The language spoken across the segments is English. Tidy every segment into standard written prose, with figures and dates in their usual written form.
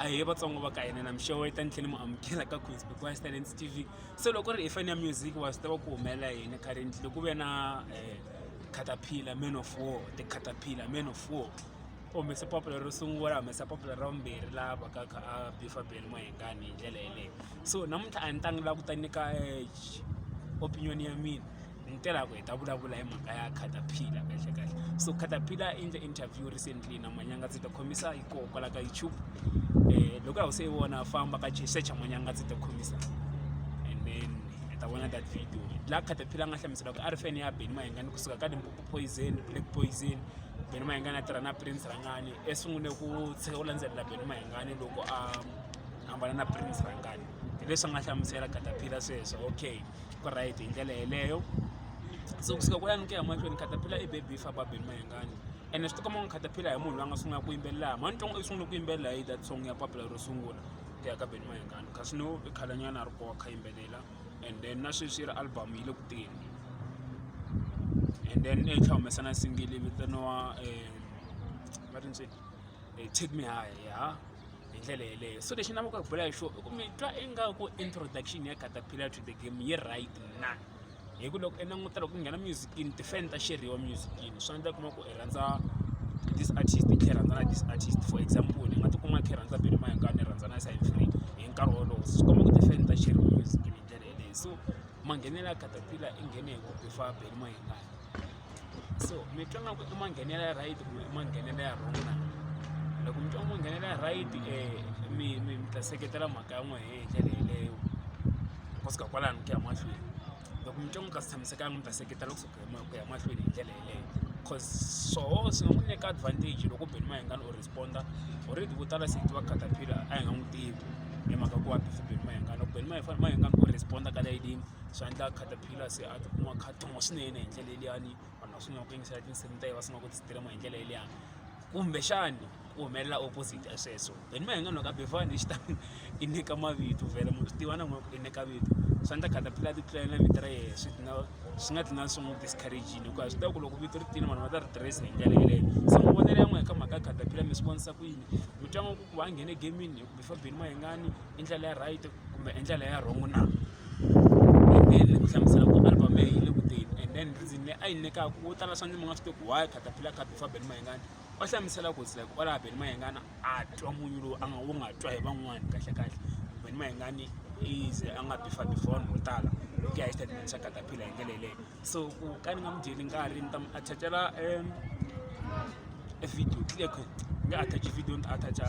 ahe vatsongo va ka hina na mixovo yi ta ni tlhela ni mu amukela ka Conspicuous Talents TV. So loko ri hi fani ya music wa swi tiva ku humelela yini currently loko ve na KHATAPHILA Man of War, the KHATAPHILA Man of War. Humese popular ro sungula humesa popular ra vumbirhi laha va ka a bifa Benny Mayengani hi ndlela yeleyo. So namuntlha a ni tangi la ku ta nyika opinion ya mina ni tela ku hi ta vulavula hi mhaka ya KHATAPHILA kahle kahle. So KHATAPHILA in the interview recently na manyanga ndzi ta khomisa hi koho kwala ka YouTube. Loko a wu se vona famba ka search manyanga ndzi ta khomisa and then hi ta vona that video la KHATAPHILA nga hlamusela ku a ri fan ya Benny Mayengani kusuka ka Limpopo Poison, Black Poison. Benny Mayengani a tirha na Prince Rangani esungule ku tshika ku landzelela Benny Mayengani loko a hambana na Prince Rangani. Hi leswi nga hlamusela KHATAPHILA sweswo. Okay ku right hi ndlela yeleyo. So kusuka kwalani ku ya mahlweni KHATAPHILA i baby fa ba Benny Mayengani and swi tikoma KHATAPHILA hi munhu loyi a nga sungula ku yimbelela mantongo i sungule ku yimbelela hi that song ya popular ro sungula ku ya ka Benny Mayengani kasi no i khalanyana a ri koho kha yimbelela and then na sweswi ri album yi le ku teni and then i tlha humesa na single vitaniwa va ri ndzi Take Me High ya hi ndlela yeleyo. So lexi na ku bula hi xo i ku mi twa ingaku introduction ya KHATAPHILA to the game yi right na hi ku loko i languta loko ku nghena musicini tifan ta sheriwa musicini swi endla kuma ku i rhandza this artist i khe rhandza na this artist. For example i nga tikuma i khe rhandza Benny Mayengani i rhandza na Sign Free hi nkarhi wolowo swi komba ku tifan ta sheriwa musicini hi ndlela yeleyo. So manghenelo ya KHATAPHILA i nghene hi ku bifa Benny Mayengani. So mi twa nga ku i manghenelo ya right kumbe i manghenelo ya wrong na loko mi twa manghenelo ya right mi ta seketela mhaka ya n'we hi ndlela yeleyo kusuka kwalani ku ya mahlweni. Loko mi twa nga ka swi tshamisekanga mi ta seketela kusuka ku ya mahlweni hi ndlela yeleyo cause swoho swi nga n'wi nyika advantage loko Benny Mayengani u responda already vo tala se hi tiva KHATAPHILA a hi nga n'wi tivi hi mhaka ku wa bifa Benny Mayengani. Loko Benny Mayengani u responda ka layidini swi endla KHATAPHILA se a tikuma kha tongo swinene hi ndlela leliyani vanhu va sungula ku yingisela tinsimu ta ye va sungula ku ti-streama hi ndlela leliyani kumbexani ku humelela opposite ya sweswo. Benny Mayengani loko a bifani hi xitalo i nyika mavito vhele munhu swi tiva na n'wana ku i nyika vito swi endla KHATAPHILA ti tlulela na vito ra yehe swi nga tlhela swi n'wi discourage-ini hikuva swi tiva ku loko vito ri tini vanhu va ta ri tirhisa hi ndlela yeleyo. So mavonelo ya n'wina ka mhaka ya KHATAPHILA mi swi vonisa ku yini? Mi twa nga ku va a nghene gamini hi ku bifa Benny Mayengani i ndlela ya right kumbe i ndlela ya wrong na and then ku hlamusela ku album yi le ku teni and then reason leyi a yi nyikaku wo tala swa ndzi mi nga swi tivi ku why KHATAPHILA kha bifa Benny Mayengani wa hlamusela ku like kwalaha Benny Mayengani a twa munyu lowu wo nga twa hi van'wani kahle kahle. Benny Mayengani a nga bifa before vo tala ku ya hi statement xa KHATAPHILA hi ndlela yeleyo. So ku ka ni nga mi dyeli nkarhi ni ta mi attachela video click nga attach video ni ta attacha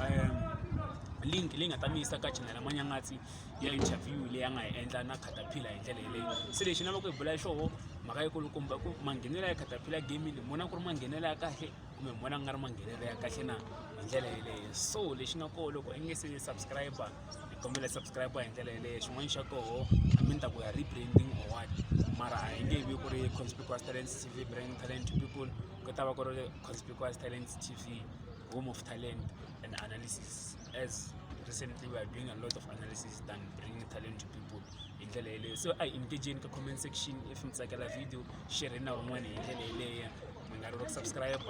link leyi nga ta mi yisa ka channel ya Manyangatsi ya interview leyi a nga yi endla na KHATAPHILA hi ndlela yeleyo. Se lexi na va ku hi bula hi xoho mhaka yikulukumba ku manghenelo ya KHATAPHILA gaming mona ku ri manghenelo ya kahle kumbe mona ku nga ri manghenelo ya kahle na hi ndlela yeleyo. So lexi nga koho loko i nge se subscriber hi kombela subscriber hi ndlela yeleyo. Xin'wana xa koho a mi ni ta ku ya rebranding or what mara a hi nge vi ku ri Conspicuous Talents TV bringing talent to people ku ta va ku ri Conspicuous Talents TV home of talent and analysis. As recently we are doing a lot of analysis than bringing talent to people in ndlela yeleyo. So I engage in the comment section if mi tsakela video share na van'wana hi ndlela yeleyo. Mi nga ri ku subscribe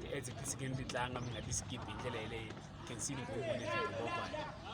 ti ads ti sikeni ti tlanga mi nga ti skip hi ndlela yeleyo. Can see ni ku vona video bye.